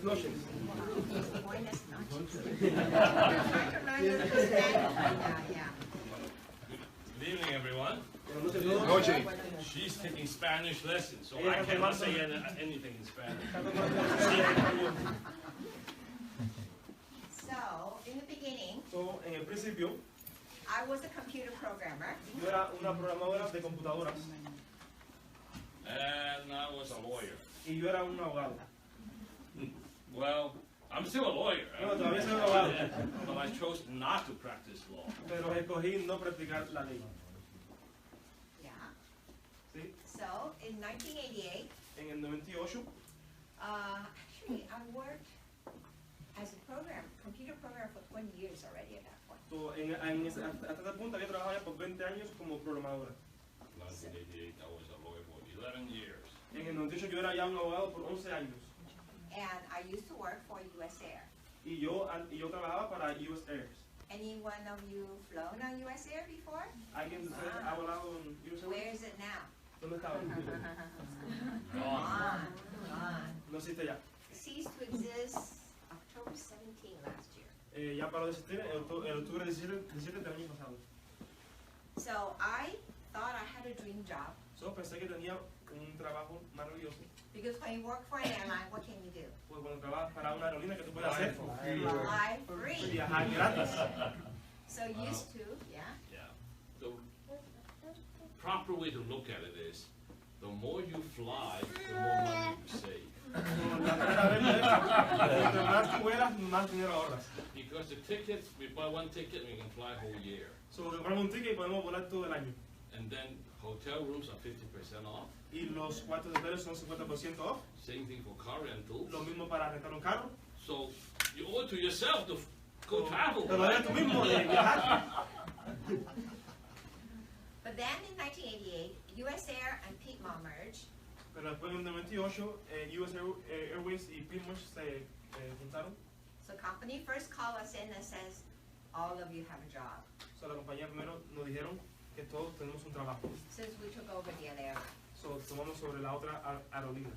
Buenas noches. Buenas noches. Good evening, everyone. Noche. She's taking Spanish lessons, so I cannot say anything in Spanish. So, in the beginning, So, en el principio, I was a computer programmer. yo era una programadora de computadoras And I was a lawyer. y yo era un abogado. Well, I'm still a lawyer. No, todavía soy abogado, But I chose not to practice law. pero escogí no practicar la ley. Yeah. ¿Sí? So, in 1988, En el 98, actually, I worked as a computer programmer for 20 years already at that point. hasta este punto había trabajado ya por 20 años como programadora. 1988, I was a lawyer for 11 years. En el 98 yo era ya un abogado por 11 años. And I used to work for US Air. Y yo trabajaba para US Air. Any one of you flown on US Air before? ¿Alguien de ustedes ha volado en US Air? Where is it now? ¿Dónde estaba? Gone. No existe ya. Ceased to exist October 17 last year. Ya paró de existir en octubre 17 del año pasado. So I thought I had a dream job. So pensé que tenía un trabajo maravilloso. Because when you work for an airline, what can you do? Pues cuando trabajas para una aerolínea, ¿qué tú puedes hacer? Fly free. Viajar gratis. So used to, yeah. Yeah. The proper way to look at it is, the more you fly, the more money you save. La primera vez de eso, mientras más tú vuelas, más dinero ahorras. Because the tickets, we buy one ticket and we can fly a whole year. So compramos un ticket y podemos volar todo el año. And then hotel rooms are 50% off. Y los cuartos de hotel son 50% off. Same thing for car rentals. Lo mismo para rentar un carro. So you owe it to yourself to go travel. Te lo debes tú mismo de viajar. But then in 1988, US Air and Piedmont merged. Pero después en el 98, US Airways y Pilmos se juntaron. So company first called us in and says, all of you have a job. So la compañía primero nos dijeron que todos tenemos un trabajo. Since we took over the other airline. So tomamos sobre la otra aerolínea.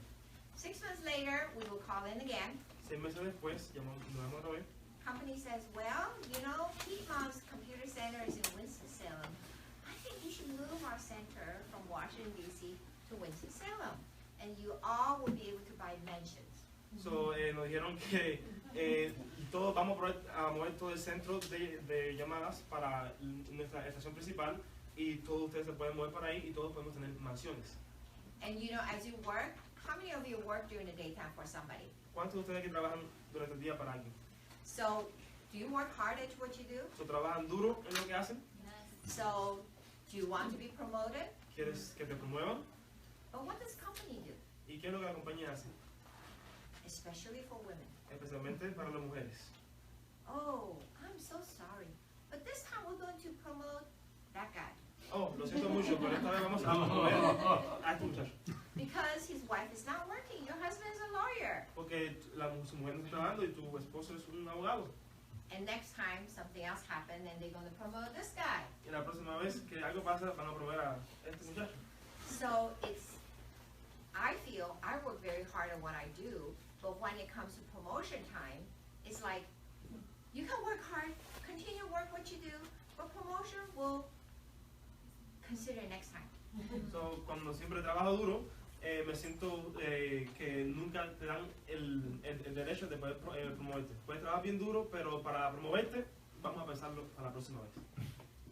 6 months later, we will call in again. 6 meses después, llamamos otra vez. Company says, well, you know, Piedmont's computer center is in Winston-Salem. I think you should move our center from Washington, D.C. to Winston-Salem. And you all will be able to buy mentions. So, nos dijeron que todos vamos a mover todo el centro de llamadas para nuestra estación principal y todos ustedes se pueden mover para ahí y todos podemos tener mansiones. And you know, as you work, how many of you work during the daytime for somebody? ¿Cuántos de ustedes aquí trabajan durante el día para alguien? So, do you work hard at what you do? So, ¿trabajan duro en lo que hacen? So, do you want to be promoted? ¿Quieres que te promuevan? But what does company do? ¿Y qué es lo que la compañía hace? Especially for women. Especialmente para las mujeres. Oh, I'm so sorry. But this time we're going to promote that guy. Oh, lo siento mucho, pero esta vez vamos a promover a este muchacho. Because his wife is not working. Your husband is a lawyer. Porque su mujer no está trabajando y tu esposo es un abogado. And next time something else happened and they're going to promote this guy. Y la próxima vez que algo pasa, van a promover a este muchacho. So I feel I work very hard at what I do, but when it comes to promotion time, it's like, you can work hard, continue to work what you do, but promotion will consider next time. So, cuando siempre trabajo duro, me siento que nunca te dan el derecho de poder promoverte. Puedes trabajar bien duro, pero para promoverte, vamos a pensarlo para la próxima vez.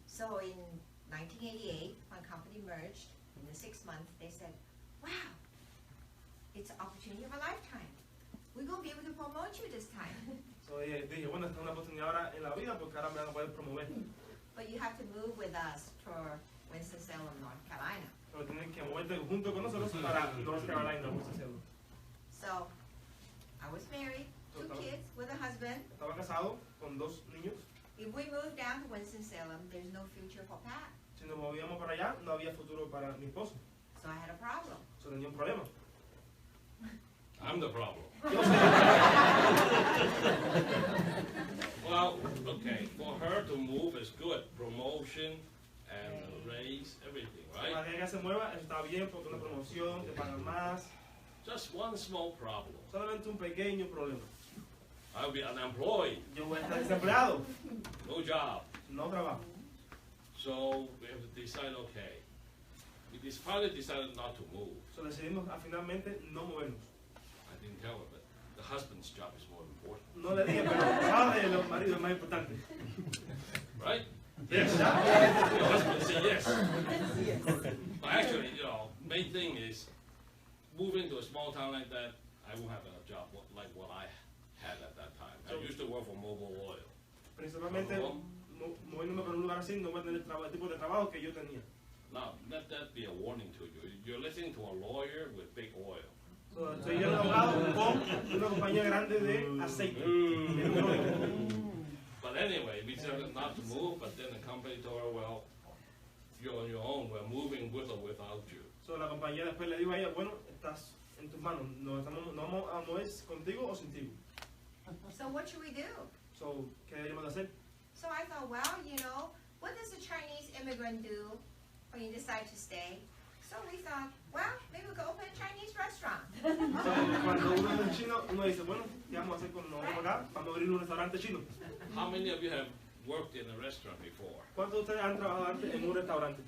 So in 1988, when company merged, in the 6 months, they said, wow, it's an opportunity of a lifetime. We're going to be able to promote you this time. So, dije, bueno, esta es una oportunidad ahora en la vida porque ahora me van a poder promover. But you have to move with us to Winston-Salem, North Carolina. Pero tienen que moverte junto con nosotros para North Carolina, Winston-Salem. So, I was married, 2 kids with a husband. Estaba casado con 2 niños. If we moved down to Winston-Salem, there's no future for Pat. Si nos movíamos para allá, no había futuro para mi esposo. So I had a problem. So, tenía un problema. I'm the problem. Well, okay, for her to move is good. Promotion and raise, everything, Para right? que ella se mueva, está bien porque una promoción, te pagan más. Just one small problem. Solamente un pequeño problema. I'll be unemployed, Yo voy a estar desempleado, no job. no trabajo. So we have to decide, okay. We finally decided not to move. So decidimos finalmente no movernos. I didn't tell her, but the husband's job is more important. No le dije, pero el trabajo de los maridos es más importante. Right? Yes. The husband said yes. But actually, main thing is, moving to a small town like that, I won't have a job like what I had at that time. I used to work for Mobile Oil. Principalmente, moviéndome para un lugar así, no voy a tener el tipo de trabajo que yo tenía. Now, let that be a warning to you. You're listening to a lawyer with big oil. So, soy yo un abogado con una compañía grande de aceite. But anyway, we decided not to move, but then the company told her, well, you're on your own, we're moving with or without you. So, la compañía después le dijo a ella, bueno, estás en tus manos, no vamos a mover contigo o sin ti. So what should we do? So, ¿qué deberíamos de hacer? So I thought, well, what does a Chinese immigrant do when you decide to stay? So we thought, well, maybe we could open a Chinese restaurant. So, cuando uno es chino, uno dice, bueno, ¿qué vamos a hacer cuando nos vamos acá? Vamos a abrir un restaurante chino. How many of you have worked in a restaurant before? ¿Cuántos de ustedes han trabajado antes en un restaurante?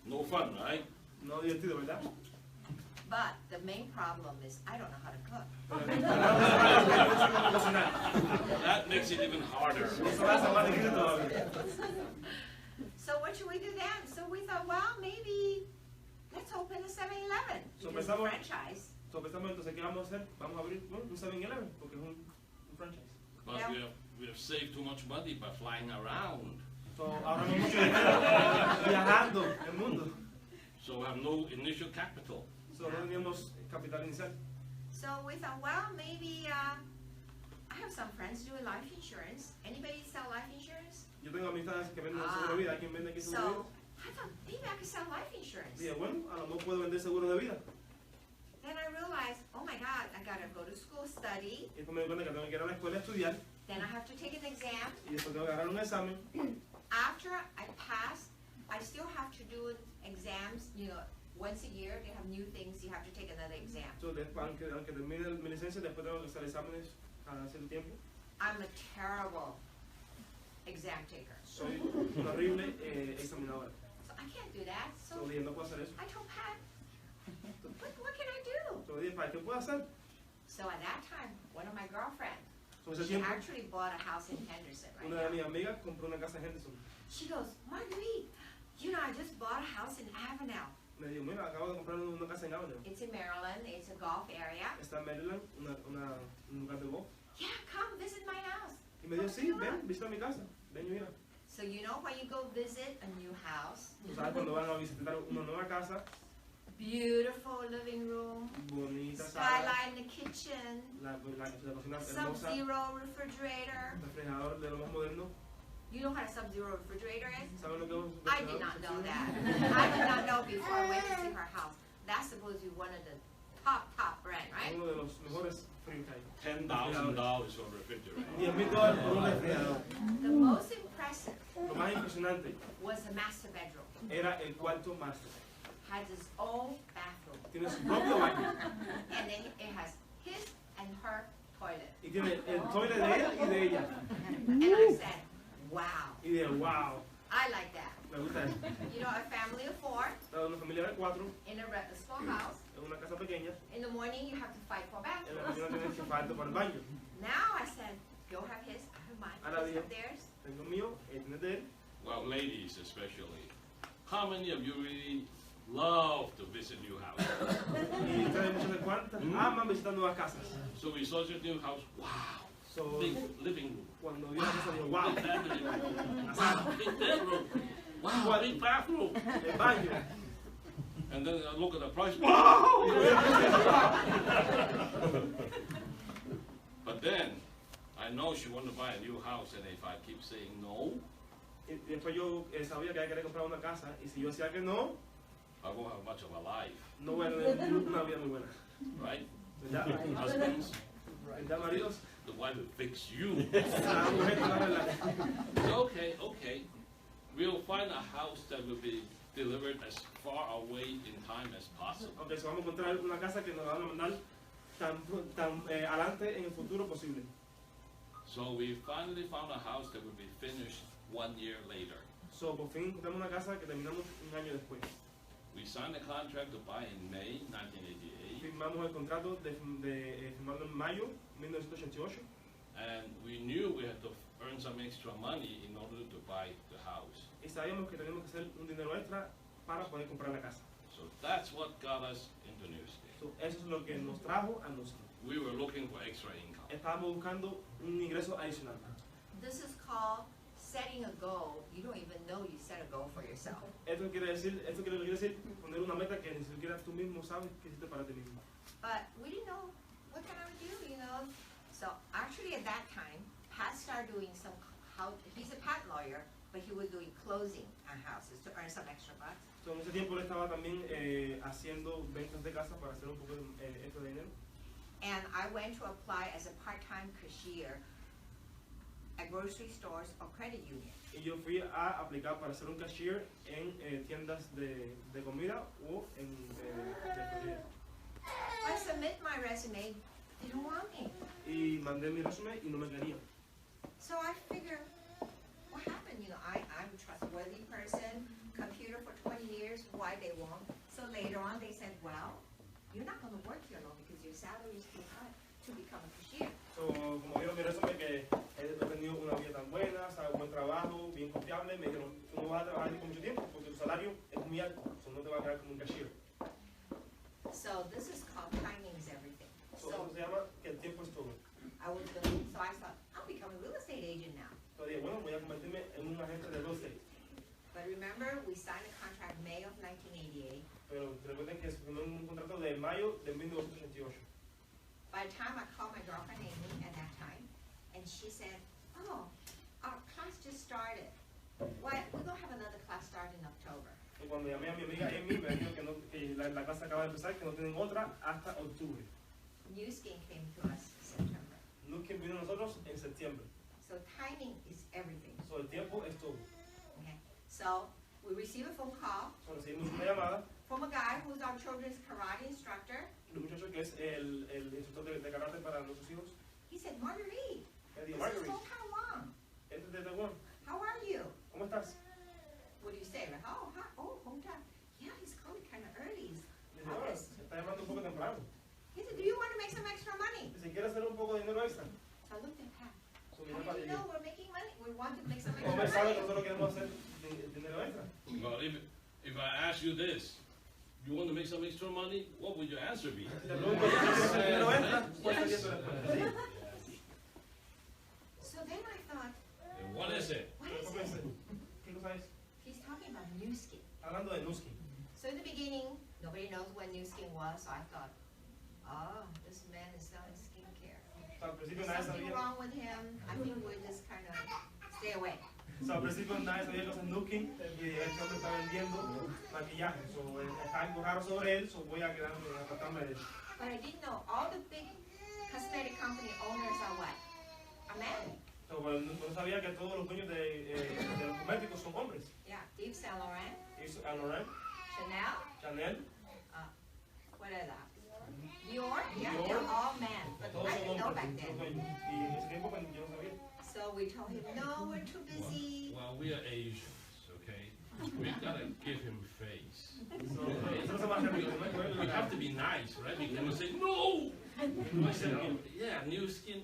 No fun, right? No divertido, ¿verdad? But the main problem is I don't know how to cook. That makes it even harder. So what should we do then? So we thought, well, maybe let's open a 7-Eleven. So Which is a pensamos- franchise. So, pensamos entonces, ¿qué vamos a hacer? Vamos a abrir un 7-Eleven, porque es un franchise. But Yeah. we have saved too much money by flying around. So, ahorramos mucho dinero viajando el mundo. So we have no initial capital. So, no teníamos capital inicial. So we thought, well, maybe I have some friends doing life insurance. Anybody sell life insurance? Yo tengo amistades que venden seguro de vida. ¿Quién vende aquí seguro de vida? So I thought maybe I could sell life insurance. Dije, bueno, a lo mejor puedo vender seguro de vida. Then I realized, oh my God, I gotta go to school, study. Y después me di cuenta que tengo que ir a la escuela a estudiar. Then I have to take an exam. Y después tengo que agarrar un examen. After I pass, I still have to do exams, once a year. They have new things, you have to take another exam. So, aunque termine mi licencia, después tengo que hacer exámenes cada cierto tiempo. I'm a terrible exam taker. Soy un horrible examinador. So I can't do that. So, So dije, no puedo hacer eso. I told Pat, what can I do? So, dije, ¿para qué puedo hacer? So at that time, one of my girlfriends, So, ese she tiempo, actually bought a house in Henderson una de right mis now. amigas compró una casa en Henderson. She goes, Marguerite, I just bought a house in Avenel. Me dijo, mira, acabo de comprar una casa en Avenel. It's in Maryland, it's a golf area. Está en Maryland, un lugar de golf. Yeah, come visit my house. Y me dijo, sí, ven, visita mi casa. Ven y mira. So when you go visit a new house, Tú sabes, cuando van a visitar una nueva casa, beautiful living room, bonita sala, skylight in the kitchen, la cocina hermosa, sub-zero refrigerator. refrigerador de lo más moderno. You know what a sub-zero refrigerator is? ¿Saben lo que es un I did not know that. I did not know before I went to see her house. That's supposed to be one of the top brand, right? Uno de los mejores fríos que hay. $10,000 for a refrigerator. $10,000 por un refrigerador. The most impressive Lo más impresionante was the master bedroom. era el cuarto máster. Has its own bathroom. Tiene su propio baño. And then it has his and her toilet. Y tiene el toilet de él y de ella. And I said, wow, Y dije, wow, I like that. me gusta eso. A family of 4 Estaba una familia de 4 in a small house. en una casa pequeña. In the morning, you have to fight for En la bathrooms. mañana tienes que falta para el baño. Now I said, go have his, I have mine. Ahora His digo, up theirs. tengo mío, él tiene de él. Well, ladies especially, how many of you really love to visit new houses? Y ustedes muchas de cuantas aman visitar nuevas casas. So we saw your new house, wow, So, big living room, cuando vi la casa digo, wow, big family room, la wow, sala, big bedroom, wow, big bathroom. el baño. And then I look at the price, wow! But then, I know she wanted to buy a new house, and if I keep saying no, Y después yo sabía que ella quería comprar una casa. Y si yo decía que no, I won't have much of a life, no voy a tener una vida muy buena. right? ¿Verdad? Husbands, ¿Verdad, maridos? the wife will fix you. La mujer te va a arreglar. So, okay, we'll find a house that will be delivered as far away in time as possible. Ok, so vamos a encontrar una casa que nos van a mandar tan adelante en el futuro posible. So we finally found a house that would be finished 1 year later. So por fin encontramos una casa que terminamos un año después. We signed a contract to buy in May 1988, Firmamos el contrato de firmarlo en mayo de 1988 and we knew we had to earn some extra money in order to buy the house. y sabíamos que teníamos que hacer un dinero extra para poder comprar la casa. So that's what got us into Newskin. So, eso es lo que nos trajo a nosotros. We were looking for extra income. Estábamos buscando un ingreso adicional. This is called setting a goal. You don't even know you set a goal for yourself. Esto quiere decir poner una meta que ni siquiera tú mismo sabes que hiciste para ti mismo. But we didn't know what can I do, you know. So actually at that time, Pat started doing he's a patent lawyer, but he was doing closing on houses to earn some extra bucks. So, en ese tiempo él estaba también haciendo ventas de casa para hacer un poco de extra dinero. And I went to apply as a part-time cashier at grocery stores or credit unions. Y yo fui a aplicar para ser un cashier en tiendas de comida o en de I submit my resume, they don't want me. y mandé mi resumen y no me querían. So I figure, what happened? You know, I'm a trustworthy person, computer for 20 years, why they won't? So later on they said, well, you're not going to work here long because your salary is too high to become a cashier. So, como vieron mi resumen que he tenido una vida tan buena, sabe, buen trabajo, bien confiable, me dijeron, tú no vas a trabajar aquí por mucho tiempo porque tu salario es muy alto, so no te vas a quedar como un cashier. So this is called timing is everything. So, So eso se llama que el tiempo es todo. so I thought, I'll become a real estate agent now. So dije, bueno, voy a convertirme en un agente de real estate. But remember, we signed a contract May of 1988. Pero recuerden que firmé un contrato de mayo de 1988. By the time I called my girlfriend Amy at that time, and she said, oh, our class just started. Well, we're going to have another class start in October. Y cuando llamé a mi amiga Amy, me dijo que la clase acaba de empezar, que no tienen otra hasta octubre. New Skin came to us in September. Nunca vino a nosotros en septiembre. So timing is everything. So, el tiempo es todo. Okay. So we received a phone call So, recibimos una llamada from a guy who's our children's karate instructor. de un muchacho que es el instructor de karate para nuestros hijos. He said, Marguerite, Él this dijo, is Marguerite, from Taiwan. este es de Taiwán. How are you? ¿Cómo estás? What do you say? Like, oh, hi, oh, hometown. Yeah, he's calling kind of early. He's Dice, ahora, se está llamando un poco temprano. He said, do you want to make some extra money? Dice, ¿quieres hacer un poco de dinero extra? So I looked at Pat. So, How mi do papá you dijo, know we're making money? We want to make some ¿cómo me extra sabe que money. nosotros queremos hacer dinero extra? Well, if I ask you this, you want to make some extra money, what would your answer be? Si te pregunto, ¿quieres hacer dinero extra? ¿Cuál sería tu respuesta? Sí. So then I thought, And what is it? what is ¿Cómo it? es? ¿Qué cosa es? He's talking about New Skin. Hablando de Nuskin. So in the beginning, nobody knows what New Skin was, so I thought, oh, this man is selling skincare. So, al principio There's nadie something sabía. wrong with him. I think we'll just kind of stay away. So, al principio nadie sabía cosas Nuskin y este hombre está vendiendo maquillaje. So, está algo raro sobre él, so voy a quedarme, a apartarme de él. But I didn't know all the big cosmetic company owners are what? A man. So, bueno, no sabía que todos los dueños de los cosméticos son hombres. Yeah, Yves Saint Laurent, Yves Saint Laurent, Chanel, Chanel, what are that? Dior, yeah, Dior. they're all men. But todos I son didn't know back hombres. then. Y en ese tiempo pues, yo no sabía. So we told him, no, we're too busy. Well, we are Asians, okay? We've got to give him face. So, nosotros somos argentinos, ¿no? We have to be nice, right? We cannot say, no! I said, oh, yeah, New Skin,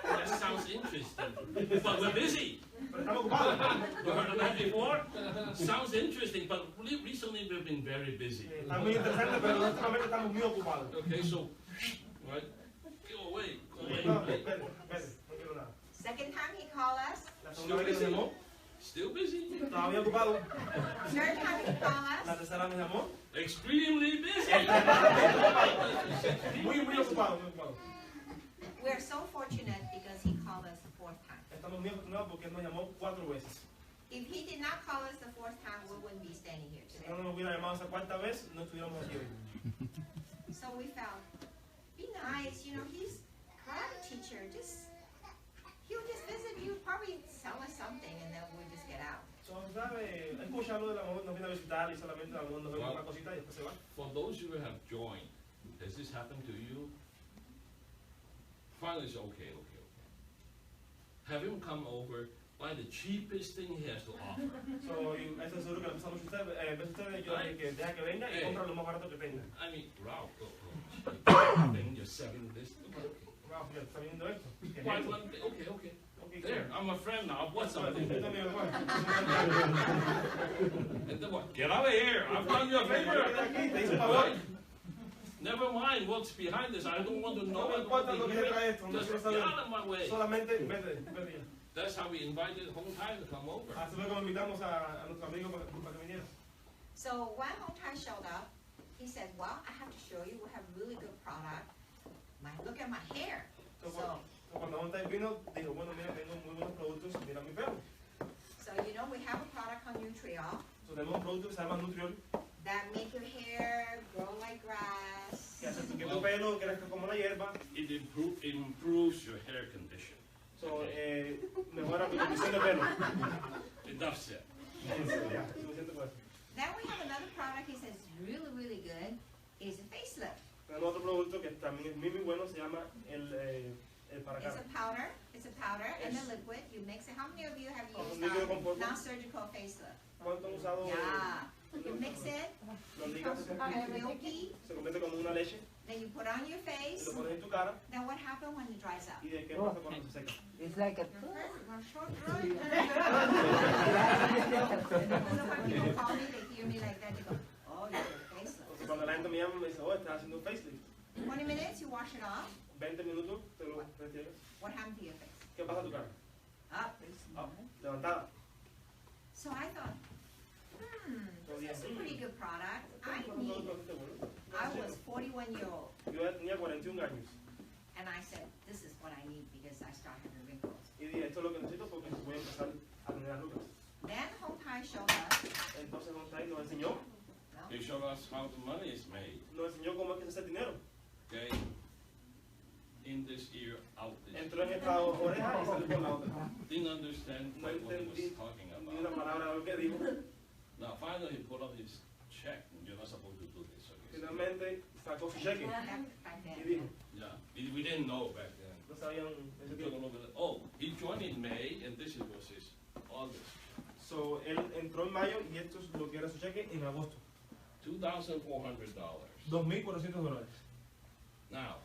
that sounds interesting. But we're busy. Pero estamos ocupados. You heard of that before? Sounds interesting, but recently we've been very busy. Está muy interesante, pero últimamente estamos muy ocupados. Okay, so, right? Go away, go away. No, espérate, no quiero nada. Second time he called us. La segunda vez que me llamó, Still busy? todavía ocupado. Third time he called La us. tercera me llamó, Extremely busy. muy ocupado, muy ocupado. We're so fortunate because he called us the fourth time. Estamos muy afortunados porque él nos llamó 4 veces. If he did not call us the fourth time, we wouldn't be standing here Si today. no nos hubiera llamado esa 4ª vez, no estuviéramos aquí hoy. So we felt, be nice, you know, he's karate teacher, he'll just visit you, probably sell us something, and then we'll just get out. ¿Sabe? Escucharlo de la mejor, nos viene a visitar y solamente a lo mejor nos vemos una cosita y después se va. For those who have joined, has this happened to you? Finally, it's okay. Have him come over, buy the cheapest thing he has to offer. So, y eso es seguro que le pasa mucho a usted, ustedes, yo que deja que venga y compra lo más barato que tenga. I mean, Ralph, then you're selling this. Wow, mira, está viendo esto. Why one thing? Okay. Okay, There, I'm a friend now. What's Yo something? también, igual. And then what? Get out of here! I've done you a favor. Te hice un favor. Never mind what's behind this. I don't want to know. No me importa lo que trae esto, no Just quiero get saber. out of my way. Solamente vete ya. That's how we invited Hong Tai to come over. Así fue como invitamos a nuestro amigo para que viniera. So when Hong Tai showed up, he said, well, I have to show you, we have really good product. Look at my hair. So, cuando Hontai vino, dijo, bueno, mira, tengo muy buenos productos, mira mi pelo. So you know we have a product called Nutriol So, tenemos un producto que se llama Nutriol, that make your hair grow like grass. que hace que tu pelo crezca como la hierba. It improves your hair condition. So, mejora tu condición de pelo. Enough said. Ya, suficiente por eso. Then we have another product he says is really, really good, is a facelift. Tenemos otro producto que también es muy bueno, se llama el para It's cara. a powder and a liquid. You mix it. How many of you have used líquido con polvo. non-surgical facelift? ¿Cuánto han usado? Yeah. You mix it, Los it ligas becomes milky, se convierte como una leche, then you put on your y face. lo pones en tu cara, Then what happens when it dries up? y de qué pasa cuando se seca. It's like a So when people call me, they hear me like that, they go, oh, you did a facelift. Entonces, cuando la gente me llama, me dice, oh, estás haciendo un facelift. 20 minutes, you wash it off. 20 minutos, te lo retienes. What happened to your face? ¿Qué pasa a tu cara? Up. Levantada. So I thought, this is a pretty good product. I was 41-year-old, Yo ya tenía 41 años. and I said, this is what I need because I start having wrinkles. Y dije, esto es lo que necesito porque voy a empezar a tener arrugas. Then Hong Tai showed us, Entonces Hontai nos enseñó, They show us how the money is made. nos enseñó cómo es que se hace dinero. Okay? In this ear, out this Entró en ear. esta oreja y salió por la otra. Didn't understand No quite what he entendí was talking ni una about. palabra de lo que dijo. Now finally he put on his check. You're not supposed to do this. Okay? Finalmente sacó su cheque back y then. dijo, Yeah. We didn't know back then. no sabían ese We took a tiempo. look at it. Oh, he joined in May and this was his August. So, él entró en mayo y esto es lo que era su cheque en agosto. $2,400. $2,400. Now,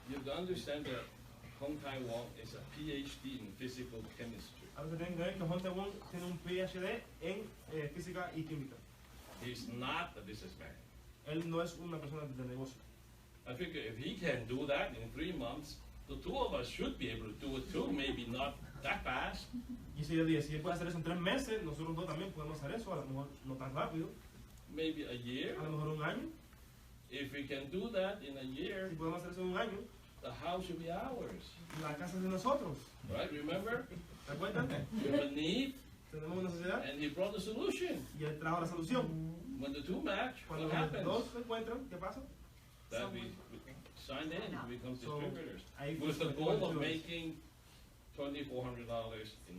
you have to understand that Hong Tai Wong is a PhD in physical chemistry. Ahora se tienen que ver que Hontai Wong tiene un PhD en física y química. He's not a businessman. Él no es una persona de negocio. I figure if he can do that in 3 months, the two of us should be able to do it too, maybe not that fast. Y si yo dije, si él puede hacer eso en 3 meses, nosotros dos también podemos hacer eso, a lo mejor no tan rápido, Maybe a year. a lo mejor un año. If we can do that in a year, Si podemos hacer eso en un año, the house should be ours. la casa es de nosotros. Right? Remember? ¿Te acuerdas? We have a need, Tenemos una sociedad and he brought the solution. y él trajo la solución. When the two match, Cuando what los happens? dos se encuentran, ¿qué pasa? That we sign in, we become So, distributors. ahí With the fue goal of cuando- making $2,400 in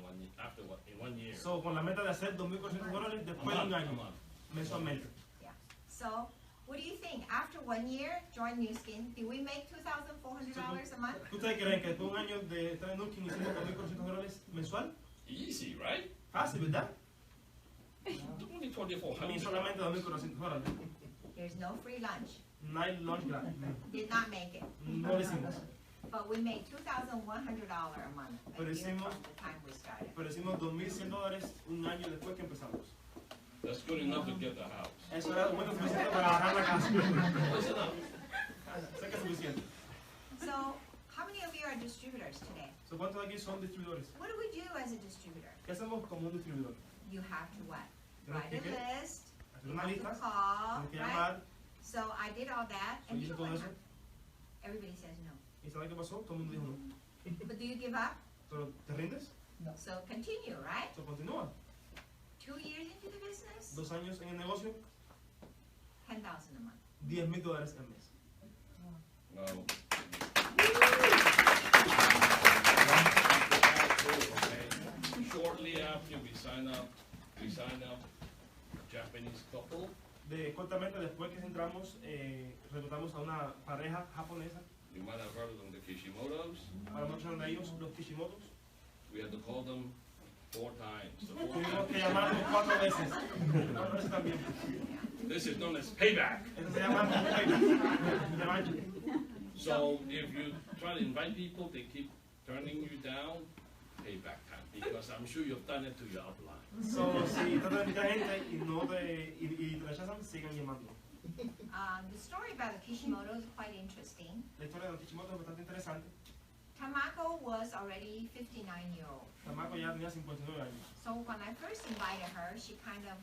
1 year. So, con la meta de hacer $2,400 después de un a año, month. mensualmente. So, what do you think? After 1 year, join New Skin, did we make $2,400 a month? ¿Ustedes creen que después de un año de estar en Nuskin hicimos $2,400 mensual? Easy, right? Fácil, ¿verdad? Only A mí $2,400. solamente $2,400. There's no free lunch. No hay lunch gratis. Did not make it. No lo hicimos. But we made $2,100 a month a Pero year hicimos- from the time we started. Pero hicimos $2,100 un año después que empezamos. That's good enough to get the house. Eso era bueno suficiente para agarrar la casa. What's enough? Sé que es suficiente. So, how many of you are distributors today? So, ¿cuántos de aquí son distribuidores? What do we do as a distributor? ¿Qué hacemos como un distribuidor? You have to what? Tenemos Write que a list, hacer you una have lista, to call, tenemos que right? llamar. So I did all that, So, and hice you know todo what eso. happened? Everybody says no. ¿Y sabes qué pasó? Todo el mundo dijo no. But do you give up? Pero, ¿te rindes? So continue, right? So, continúa. 2 years into the business, 2 años en el negocio, $10,000 a month. $10,000 al mes. No. Shortly after we sign up, we signed up a Japanese couple. Cortamente, después que entramos, reclutamos a una pareja japonesa. You might have heard of them, the Kishimotos. Para muchos de ellos, los Kishimotos. We had to call them 4 times. The 4 Tuvimos que times. llamarlos 4 veces. 4 veces también. This is known as payback. Esto se llama payback. So if you try to invite people, they keep turning you down. Payback time, because I'm sure you've done it to your upline. So, si tratas de invitar gente y te rechazan, sigan llamando. The story about the Kishimoto is quite interesting. La historia de los Kishimoto es bastante interesante. Tamako was already 59-year-old. Tamako ya tenía 59 años. So when I first invited her, she kind of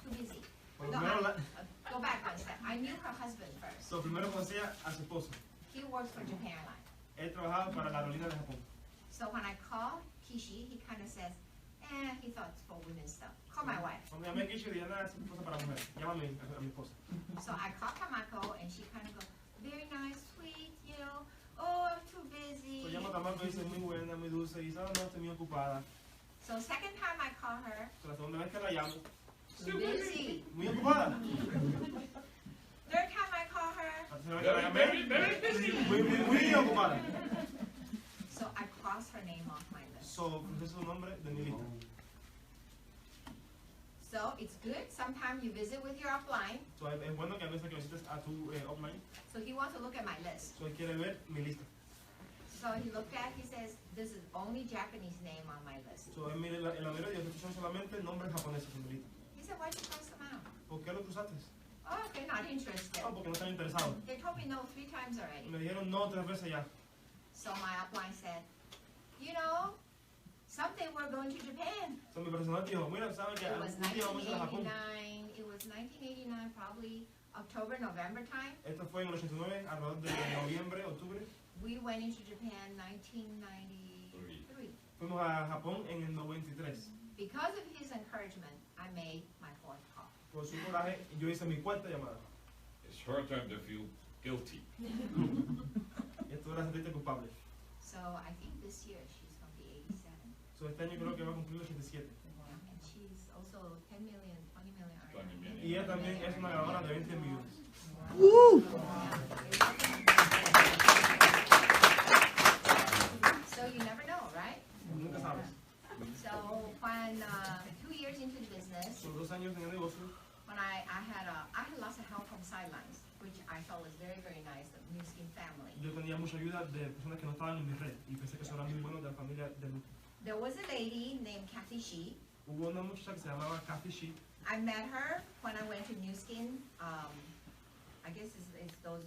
too busy. Por No, primero, go back one step. I knew her husband first. so, primero conocía a su esposo. He works for Japan Airlines. Él trabajaba para la aerolínea de Japón. So when I call Kishi, he kind of says, he thought it's for women's stuff. Call my wife. Cuando llamé a Kishi, dije, nada, es cosa para mujeres. Llámame a mi esposa. So I call Tamako, and she kind of goes, very nice, sweet, you know. Oh, I'm too busy. So, llamo a Tamako y dice, muy buena, muy dulce. Y dice, no, estoy muy ocupada. So second time I call her, So, la segunda vez que la llamo, too busy. muy ocupada. Third time I call her, La tercera vez que la llamé, Very busy. muy ocupada. so I crossed her name off my list. So, ese es su nombre de mi lista. So it's good. Sometimes you visit with your upline. So, es bueno que a veces que visites a tu offline. So he wants to look at my list. So, él quiere ver mi lista. So he looked at, he says, this is only Japanese name on my list. So, él mira en la mayoría de ellos son solamente nombres japoneses en mi lista. He said, why'd you cross them out? ¿Por qué lo cruzaste? Oh, they're not interested. Ah, porque no están interesados. They told me no 3 times already. Me dijeron no 3 veces ya. So my upline said, you know, someday we're going to Japan. So, mi personal dijo, mira, ¿sabes que It was algún día vamos a ir a Japón? 1989. It was 1989, probably October, November time. Esto fue en el 89, alrededor de noviembre, octubre. We went into Japan 1993. Fuimos a Japón en el 93. Because of his encouragement, I made my 4th call. Por su coraje, yo hice mi cuarta llamada. It's her turn to feel guilty. Esto era sentirte culpable. So I think this year she's going to be 87. So, este año creo que va a cumplir 87. And she's also 10 million, 20 million. 20 million. Y ella también es una ganadora de 20 millones. So you never know, right? Nunca sabes. So when 2 years into the business, Son 2 años en el negocio. when I had lots of help from sidelines, which I felt was very, very nice, the New Skin family. Yo tenía mucha ayuda de personas que no estaban en mi red. Y pensé que eso era muy bueno de la familia de Luke. There was a lady named Kathy Shi. Hubo una muchacha que se llamaba Kathy Shi. I met her when I went to New Skin. I guess it's those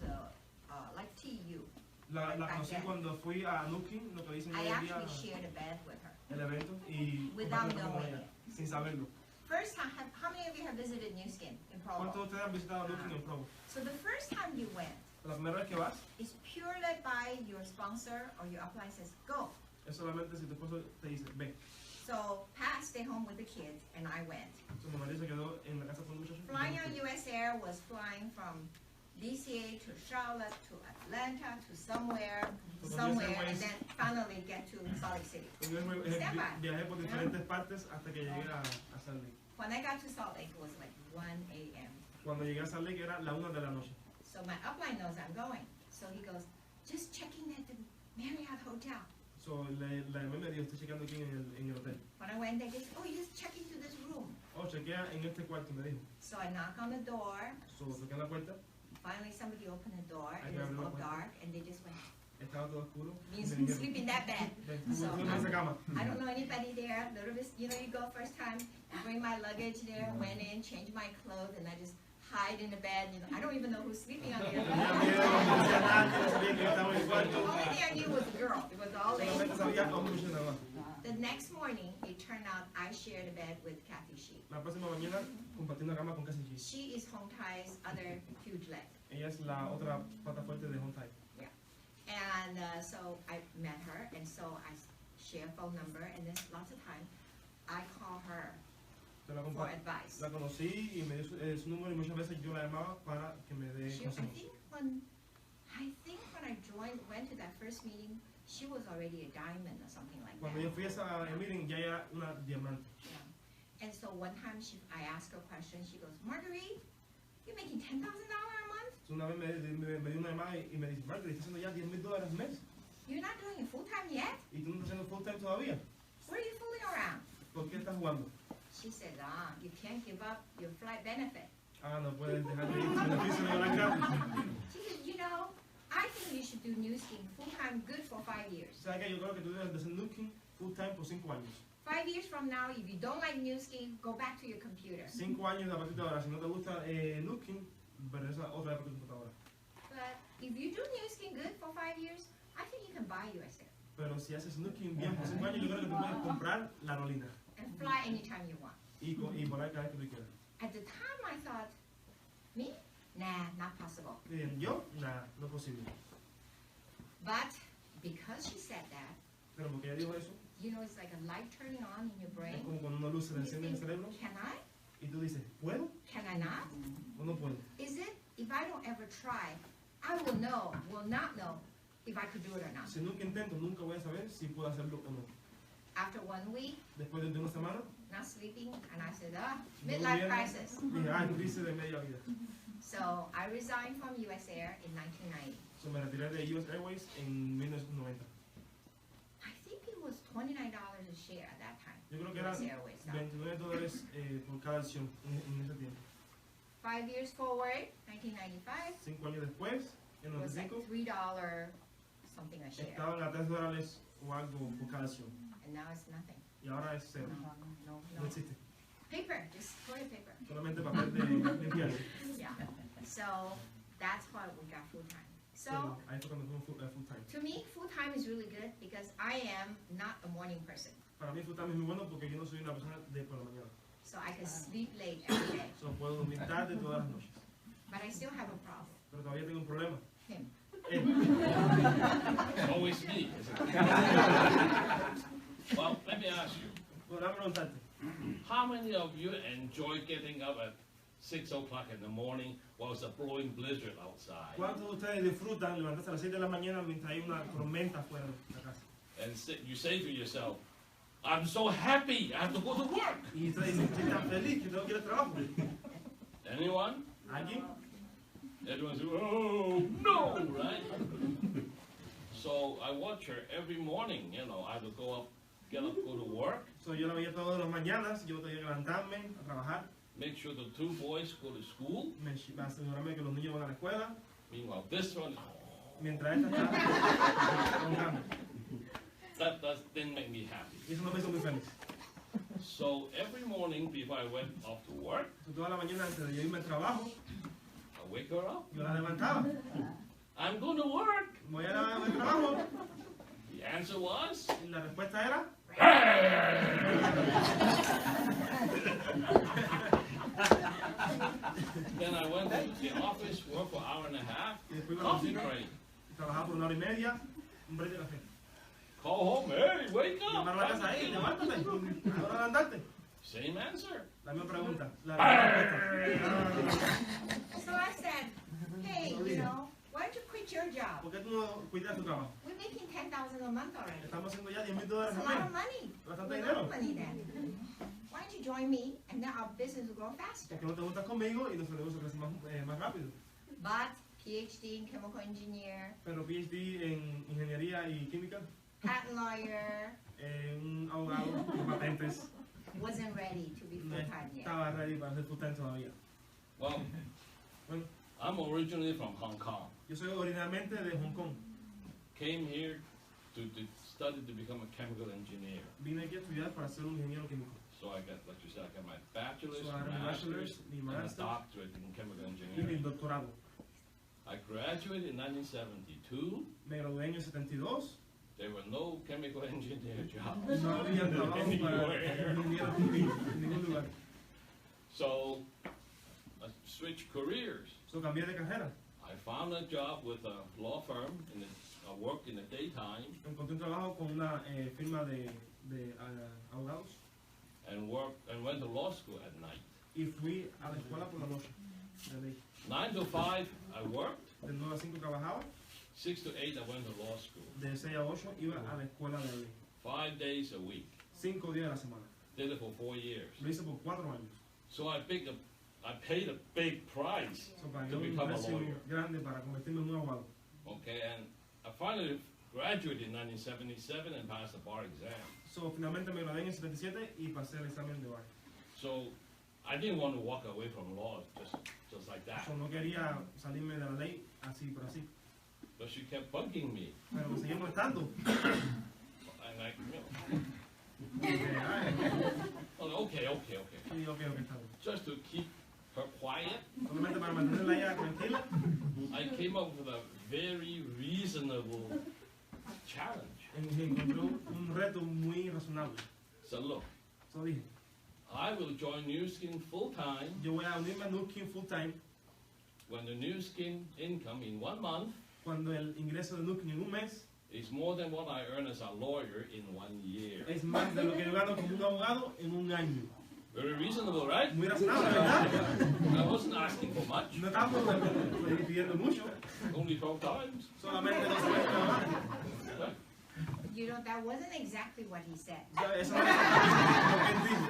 like TU. La conocí cuando fui a Nukin, lo que dicen I hoy en día, actually shared a bed with her. el evento, y Without compartí con knowing ella, it. sin saberlo. First time, how many of you have visited New Skin in ¿Cuántos de Provo? ustedes han visitado Nukin en Provo? So the first time you went, La primera vez que vas, is purely by your sponsor or your upline says, go. es solamente si tu esposo te dice, ven. So Pat stayed home with the kids and I went. Su mamá se quedó en la casa con un muchacho. Flying on US Air was flying from DCA to Charlotte to Atlanta to somewhere, and then finally get to Salt Lake City. Stand by. Viajé por diferentes partes hasta que llegué a Salt Lake. When I got to Salt Lake, it was like 1 a.m. Cuando llegué a Salt Lake era la 1 de la noche. So my upline knows I'm going. So he goes, just checking at the Marriott Hotel. So, la llamé y me dijo, estoy chequeando aquí en el hotel. When I went there, they said, oh, you're just checking to this room. Oh, chequea en este cuarto, me dijo. So I knock on the door. So, toqué la puerta, Finally, somebody opened the door, I and it was grabbed all the dark, and they just went, estaba todo oscuro. you y me dijeron, sleep in that bed. "Ven, So, tú en esa cama. I don't know anybody there. Little bit, you know, you go first time, bring my luggage there, went in, changed my clothes, and I just hide in the bed. You know, I don't even know who's sleeping on the other Tenía bed. miedo, no conocía a nadie, no sabía que yo estaba en el The cuarto. only thing I knew was a girl. It was all Solamente ladies. sabía a un muchacho nada más. The next morning, it turned out I shared a bed with Kathy Shi. La próxima mañana compartí una cama con Cassie G. She is Hong Tai's other huge leg. Ella es la otra pata fuerte de Hontai. And so I met her, and so I share a phone number, and then lots of time I call her Yo la, for advice. la conocí y me dio su número y muchas veces yo la llamaba para que me dé She, consejos. I think when I went to that first meeting, she was already a diamond or something like Cuando yo that. fui a esa meeting ya era una diamante. Yeah. And so one time I asked her a question, she goes, Marguerite, you're making $10,000 a month? Una vez me dio una llamada y me dice, Marguerite, ¿estás haciendo ya $10,000 al mes? You're not doing it full time yet? ¿Y tú no estás haciendo full time todavía? What are you fooling around? ¿Por qué estás jugando? She said, you can't give up your flight benefit. Ah, no puedes dejar de ir tu beneficio de volar gratis. She said, you know, I think you should do New Scheme full time, good for 5 years. ¿Sabes qué? Yo creo que tú debes de hacer Nuking full time por 5 años. 5 years from now, if you don't like New Scheme, go back to your computer. 5 años a partir de ahora. Si no te gusta Nuking, regresa otra vez por tu computadora. But if you do New Scheme good for 5 years, I think you can buy USAir Pero si haces Nuking bien por 5 años, yo creo que tú puedes comprar la aerolínea and fly anytime you want. y volar cada vez que tú quieras. At the time, I thought, me? Nah, not possible. Yo, nada, no es posible. But because she said that, Pero porque ella dijo eso, you know, it's like a light turning on in your brain. es como cuando una luz se le You enciende en el think, cerebro can I? y tú dices, ¿puedo Can I not? o no puedo? Is it, if I don't ever try, I will not know if I could do it or not. Si nunca intento, nunca voy a saber si puedo hacerlo o no. After 1 week, Después de una semana, not sleeping, and I said, no midlife durmiendo, crisis. dije, crisis de media vida. So I resigned from USAir in 1990. So me retiré de US Airways en 1990. I think it was $29 a share at that time. Yo creo que eran US Airways stock. $29 por cada acción en ese tiempo. 5 years forward, 1995, 5 años después, en it was like 95, $3 something a share, estaban a $3 o algo por cada acción. and now it's nothing. Y ahora es cero. No. No existe. Paper, just toilet paper. Solamente papel de limpiar. Yeah. So that's why we got full time. So Ahí fue cuando fuimos full time. to me, full time is really good because I am not a morning person. Para mí full time es muy bueno porque yo no soy una persona de por la mañana. So I can sleep late every day. So puedo dormir tarde todas las noches. But I still have a problem. Pero todavía tengo un problema. Him. It's always me. Isn't it? Well, let me ask you, Bueno, déjame preguntarte. how many of you enjoy getting up at 6 o'clock in the morning while it's a blowing blizzard outside? ¿Cuántos de ustedes disfrutan levantarse a las 6 de la mañana mientras hay una tormenta fuera de la casa? And you say to yourself, I'm so happy, I have to go to work. Y ustedes dicen, estoy tan feliz que tengo que ir al trabajo. Anyone? ¿Alguien? Everyone says, oh, no, right? So I watch her every morning, you know, I have to get up, go to work, So, yo la veía todas las mañanas, yo tenía que levantarme a trabajar, make sure the 2 boys go to school. me asegurarme que los niños van a la escuela, Meanwhile, this one, mientras esta está roncando. that didn't make me happy. Y eso no me hizo muy feliz. So every morning before I went off to work, So, toda la mañana antes de yo irme al trabajo, I wake her up. yo la levantaba. I'm going to work. Voy a al trabajo. The answer was, Y la respuesta era, then I went to the office, worked for an hour and a half, y después iba a la coffee oficina, break. trabajaba por 1 hora y media, un break de café. Call home, hey, wake up. Llamar a la casa ahí, levántate, ahora levantarte. Same answer. La misma pregunta, la respuesta. So I said, hey, you know, why don't you quit your job? ¿Por qué tú no cuidas tu trabajo? We're making $10,000 a month already. Estamos haciendo ya $10,000 That's a al lot mes. of money. Bastante A lot dinero. of money then. Why don't you join me and then our business will grow faster? Porque no te juntas conmigo y nuestro negocio crece más rápido. But PhD in chemical engineer, Pero PhD en ingeniería y química, patent lawyer, un abogado con patentes, wasn't ready to be no full-time yet. estaba ready para ser full time todavía. Well, Bueno, I'm originally from Hong Kong. yo soy originalmente de Hong Kong. Came here to study to become a chemical engineer. Vine aquí a estudiar para ser un ingeniero químico. So I got, like you said, I got my bachelor's, So I have a master's, bachelor's, mi and a master's, doctorate in chemical y mi engineering. doctorado. I graduated in 1972. Me gradué en el 72. There were no chemical engineer jobs No había trabajo para anywhere. ingeniero químico en ningún lugar. So I switched careers. So cambié de carrera. I found a job with a law firm, and I worked in the daytime, Encontré un trabajo con una firma de abogados and went to law school at night. y fui a la escuela por la noche. De ley. 9 to 5 I worked. De 9 a 5 trabajaba, 6 to 8 I went to law school. de 6 a 8 iba a la escuela de ley. 5 days a week. 5 días a la semana. Did it for 4 years. Lo hice por 4 años. So I paid a big price So, pagué to un become a precio lawyer. grande para convertirme en un abogado. Okay, and I finally graduated in 1977 and passed the bar exam. So, finalmente me gradué en el 77 y pasé el examen de bar. So I didn't want to walk away from law just like that. So, no quería salirme de la ley así por así. But she kept bugging me. Pero me seguía molestando. And I, okay. Sí, ok, está bien. Just to keep her quiet, Solamente para mantenerla ella tranquila, I came up with a very reasonable challenge. encontré un reto muy razonable. So look, So dije, I will join New Skin full time yo voy a unirme a Nuskin full time when the New Skin income in 1 month cuando el ingreso de Nuskin en un mes is more than what I earn as a lawyer in 1 year. es más de lo que yo gano como un abogado en un año. Very reasonable, right? Muy razonable, ¿verdad? I wasn't asking for much, No estamos pidiendo mucho, only 12 times. solamente 12 veces nada más. Right? You know, that wasn't exactly what he said. Ya, eso no es lo que él dijo.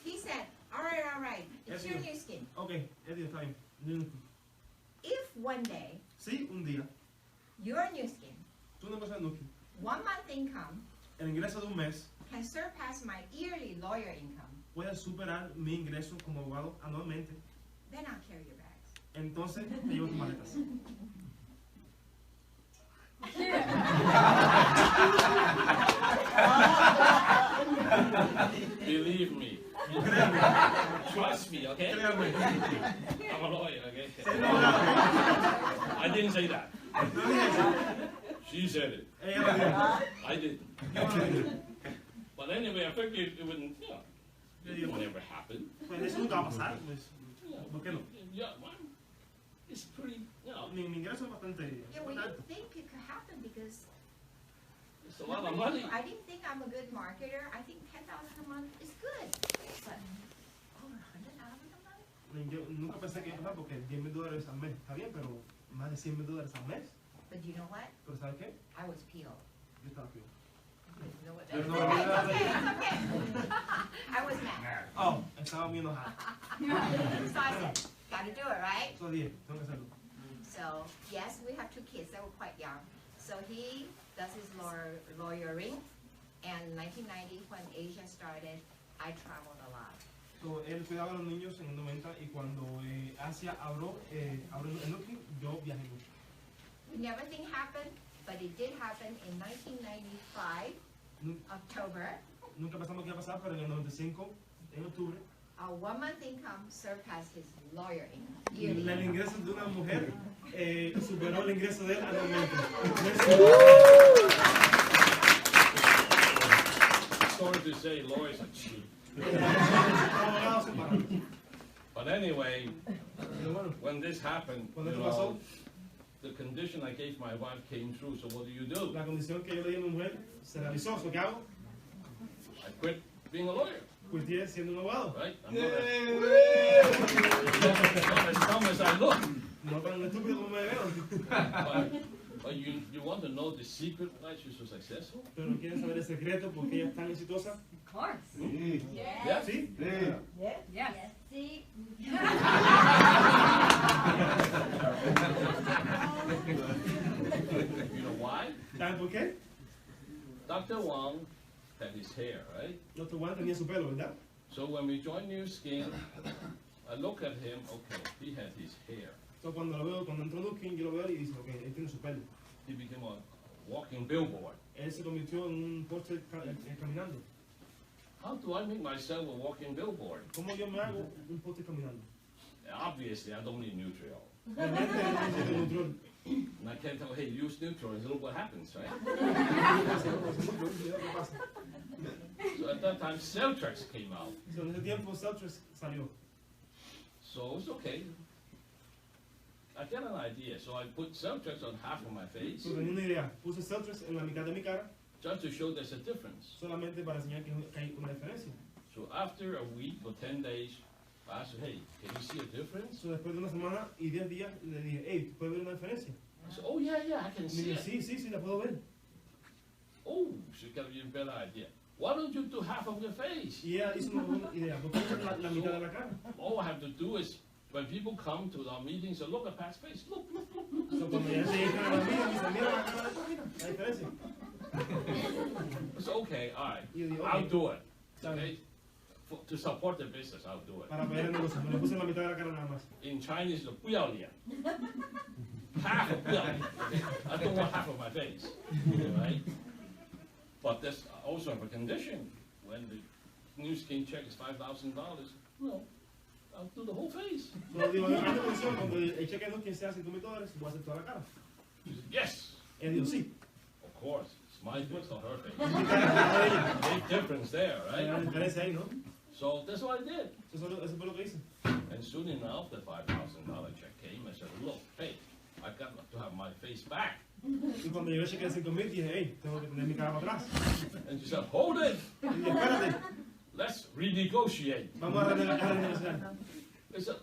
He said, all right, it's your new skin. Ok, Eddie, está bien. Nuskin. If one day, Sí, un día, your new skin, tú no conoces Nuskin. 1 month income, El ingreso de un mes can surpass my yearly lawyer income, puede superar mi ingreso como abogado anualmente. then I'll carry your bags. Entonces, te llevo tus maletas. Believe me. Trust me, okay? Créanme. I'm a lawyer, okay? Soy un abogado. I didn't say that. No dije eso. She said it. Ella lo dijo. I didn't. Yo no lo dije. But anyway, I figured it wouldn't, Yo it digo, would never happen. pues eso nunca va a pasar. Pues, ¿por qué no? Yeah, well, it's pretty, Mi ingreso es bastante Yeah, well, you alto. think it could happen because it's a lot of money. I didn't think I'm a good marketer. I think 10,000 a month is good, but over 100,000 a month? Yo nunca pensé que iba a pasar porque $10,000 al mes está bien, pero más de $100,000 al mes. But you know what? Pero ¿sabes qué? I was peeled. Yo estaba peor. You know what Pero that no, is? no, no, It's okay. I was mad. Oh, estaba muy enojado. So I said, gotta do it, right? So dije, tengo que hacerlo. So, yes, we have 2 kids that were quite young. So he does his lawyering, and 1990, when Asia started, I traveled a lot. So, él cuidaba a los niños en el 90 y cuando Asia abrió el Nuskin, yo viajé mucho. We never think happened, but it did happen in 1995, Nu- October. Nunca pensamos que iba a pasar, pero en el 95, en octubre, Our 1 month income surpassed his lawyer income yearly. el ingreso de una mujer superó el ingreso de él anualmente. Sorry to say, lawyers are cheap. Abogados son baratos. But anyway, Pero bueno, when this happened, cuando you esto pasó, know, the condition I gave my wife came true, so what do? la condición que yo le di a mi mujer se realizó. ¿So qué hago? I quit being a lawyer, Pues tiene siendo un abogado. right? I'm not as dumb as I look. No tan estúpido como me veo. But you want to know the secret why she's so successful? Pero quieren saber el secreto por qué ella es tan exitosa. Of course. Yeah. ¿Sí? Yes. See? You know why? ¿Saben por qué? Dr. Wang had his hair, right? Dr. Juan tenía su pelo, ¿verdad? So when we joined New Skin, I look at him, okay, he had his hair. Entonces cuando lo veo, cuando entró Nuskin, yo lo veo y dice, ok, él tiene su pelo. He became a walking billboard. Él se convirtió en un póster caminando. How do I make myself a walking billboard? ¿Cómo yo me hago un póster caminando? Obviously, I don't need Nutriol. Realmente no necesito control. And I can't tell, hey, use Nutriol and look what happens, right? ¿Qué pasa? So at that time, Celtrex came out. So, en ese tiempo, Celtrex salió. So it's okay. I get an idea. So I put Celtrex on half of my face, So, tenía una idea. Puse Celtrex en la mitad de mi cara just to show there's a difference. solamente para enseñar que hay una diferencia. So after a week or 10 days, I asked her, hey, can you see a difference? So, después de una semana y 10 días le dije, hey, ¿tú puedes ver una diferencia? I said, oh yeah, I can Y me see dijo, it. sí, la puedo ver. Oh, she got an even better idea. why don't you do half of your face? Y ella hizo una buena idea, ¿por qué no la mitad de la cara? All I have to do is, when people come to our meetings, they look at Pat's face. Look. So, cuando ella se entra a la mira, dice, mira la cara de esta, mira, la diferencia. It's okay, all right. Y yo digo, I'll ok, do it. está bien. Okay? To support the business, I'll do it. Para apoyar el negocio, me lo puse en la mitad de la cara nada más. In Chinese, 不要脸. Half of 不要脸. Okay? I don't want half of my face. Right? But there's also a condition. When the new skin check is $5,000, well, I'll do the whole face. Pero digo, hay una condición, cuando el cheque no quien sea $5,000, voy a hacer toda la cara. She said, yes. Él dijo, sí. Of course. It's my face, not her face. Mi cara es la de ella. Big difference there, Hay una right? diferencia ahí, ¿no? So that's what I did. Eso fue lo que hice. And soon enough, the $5,000 check came. I said, look, hey, I got to have my face back. Y cuando llegó el cheque de $5,000, dije, hey, tengo que tener mi cara para atrás. And she said, hold it. Y dije, espérate, Let's renegotiate. vamos a renegociar. I said,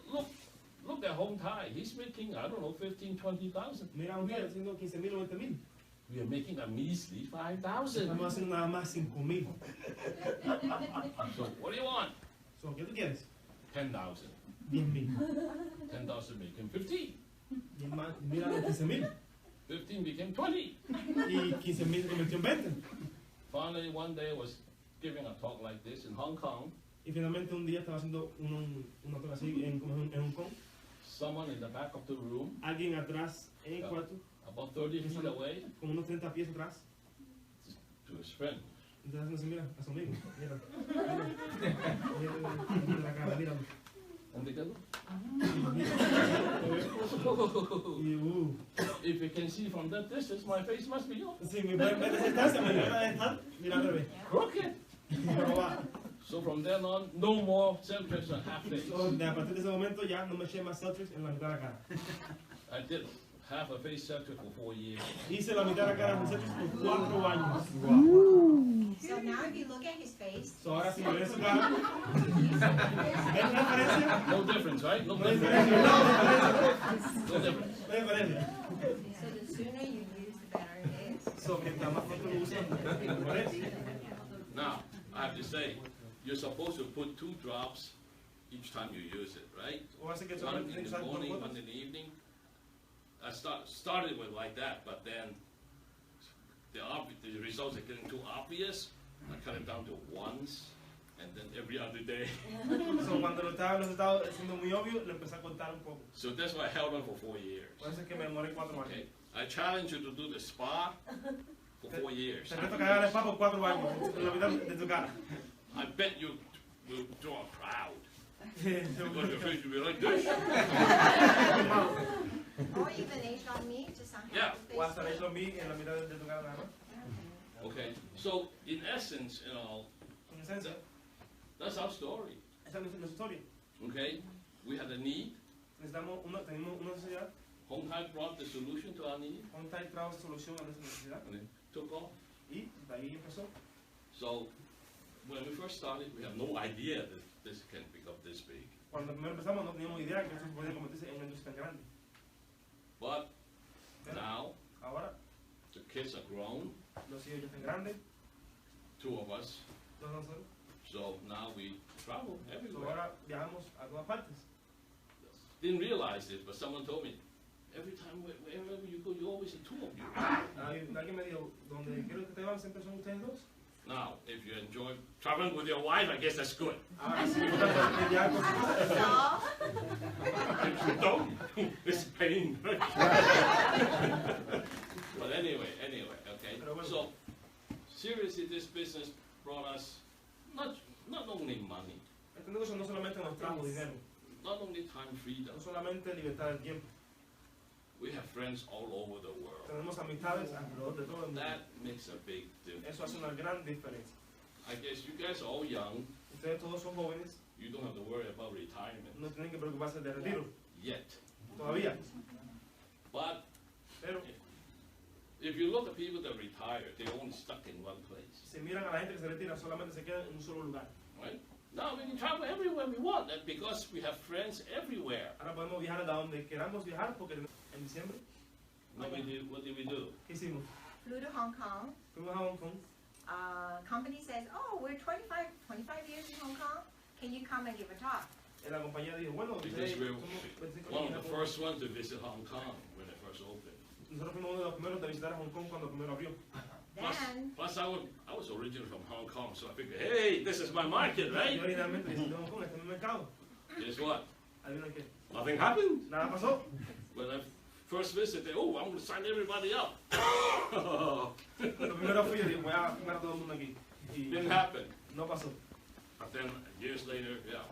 look at Hong Tai. He's making, I don't know, 15, 20,000. Mira, un día haciendo 15,000 o 20,000. We are making a measly 5,000. Estamos haciendo nada más 5,000. So what do you want? So, ¿qué tú quieres? 10,000. 10,000. 10,000 became 15. Y más, mira, 15,000. 15 became 20. Y 15,000 se convirtió en 20. Finally, one day I was giving a talk like this in Hong Kong. Y finalmente un día estaba haciendo una cosa así en Hong Kong. Someone in the back of the room, Alguien atrás en el cuarto, about 30 feet away, como unos 30 pies atrás. to his friend. Entonces haciendo así, mira, a su amigo. Mira la cara, míralo. And they go, Y if you can see from that distance, my face must be up. sí, mi pueden ver esa distancia, mi cara debe estar, mira al revés. Crooked. Pero va. So from then on, no more self-checks on half days. So, a partir de ese momento ya no me eché más selfies en la mitad de la cara. I did half a face self-check for 4 years. Hice la mitad de la cara con selfies por 4 años. So now if you look at his face, So, ahora si me ven su cara, ¿ven la diferencia? No difference, right? No No hay difference. diferencia, No difference. no hay diferencia. so the sooner you use, the better it is. So, mientras más fotos lo usan, mejor es. Now, I have to say, you're supposed to put 2 drops each time you use it, right? O hace que One solamente in tienes que the usar dos morning, fotos. one in the evening. I started with like that, but then the results are getting too obvious. I cut it down to once, and then every other day. So, cuando lo estaba haciendo muy obvio, lo empecé a cortar un poco. So that's why I held on for 4 years. Por eso es que me demoré 4 años. Okay, I challenge you to do the spa for 4 years. Te reto que hagas el spa por 4 años, en la mitad de tu cara. I bet you will draw a crowd because your face will be like this. Or even age on me, just on Yeah. half the O hasta face. hecho mí en la mitad de tu cara nada más. Okay, so in essence, you know, En esencia, that's our story. esa es nuestra historia. Okay, we had a need. Tenemos una necesidad. Hong Kong brought the solution to our need, Hong Kong trajo solución a nuestra necesidad. and it took off. Y de ahí empezó. So when we first started, we had no idea that this can become this big. Cuando primero empezamos no teníamos idea que esto podía convertirse en una industria tan grande. But Pero now ahora the kids are grown, los hijos ya están grandes, 2 of us. todos nosotros. So now we travel So everywhere. ahora viajamos a todas partes. Didn't realize it, but someone told me, every time wherever you go, you always see 2 of you. Alguien me dijo, donde quiero que te van siempre son ustedes dos. Now, if you enjoy traveling with your wife, I guess that's good. Ahora sí, viajar con su esposa. So, If you don't, it's pain. But anyway, okay. Pero bueno. So, seriously, this business brought us not only money, Este negocio no solamente nos trajo dinero, not only time freedom. no solamente libertad del tiempo. We have friends all over the world. Tenemos amistades alrededor de todo el mundo. That makes a big difference. Eso hace una gran diferencia. I guess you guys are all young. Ustedes todos son jóvenes, You don't have to worry about retirement no tienen que preocuparse de retiro, yet. todavía. But Pero if you look at people that retire, they're only stuck in one place, si miran a la gente que se retira, solamente se quedan en un solo lugar. right? Now we can travel everywhere we want, and because we have friends everywhere. Ahora podemos viajar a donde queramos viajar, porque en diciembre, What did we do? ¿qué hicimos? flew to Hong Kong, Fuimos a Hong Kong, company says, oh, we're 25 years in Hong Kong. Can you come and give a talk? La compañía dijo, bueno, Because we're somos one of the first ones to visit Hong Kong when it first opened. nosotros fuimos uno de los primeros de visitar Hong Kong cuando primero abrió. Then, Plus I was originally from Hong Kong, so I figured, hey, this is my market, right? Yo originalmente de Hong Kong, este es mi mercado. Guess what? ¿Adivina qué? Nothing happened. Nada pasó. When I first visited, oh, I'm going to sign everybody up. Cuando primero fui, yo dije, voy a firmar a todo el mundo aquí. Y Didn't happen. no pasó. But then years later, yeah.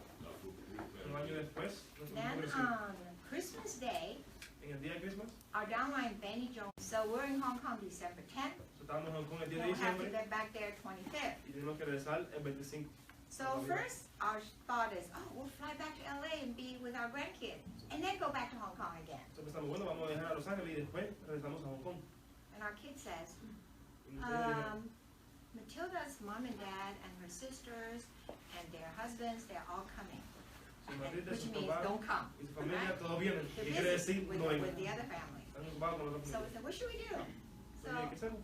Un año después, then on Christmas Day, en el día de Christmas, our downline Benny Jones. So we're in Hong Kong December 10th. estábamos en Hong Kong el día de We'll have to diciembre get back there 25th. y tenemos que regresar el 25. So first, our thought is, oh, we'll fly back to LA and be with our grandkids, and then go back to Hong Kong again. Entonces pensamos, bueno, vamos a viajar a Los Ángeles y después regresamos a Hong Kong. And our kid says, Y mi tía dijo, Matilda's mom and dad and her sisters and their husbands, they're all coming. su marido, Which su means papá don't come. y su familia, Right? todos vienen. To ¿Qué quiere visit decir? with, No vengan. with the other family. Están ocupados con la otra So we familia. said, what should we do? So, Oye, ¿qué hacemos?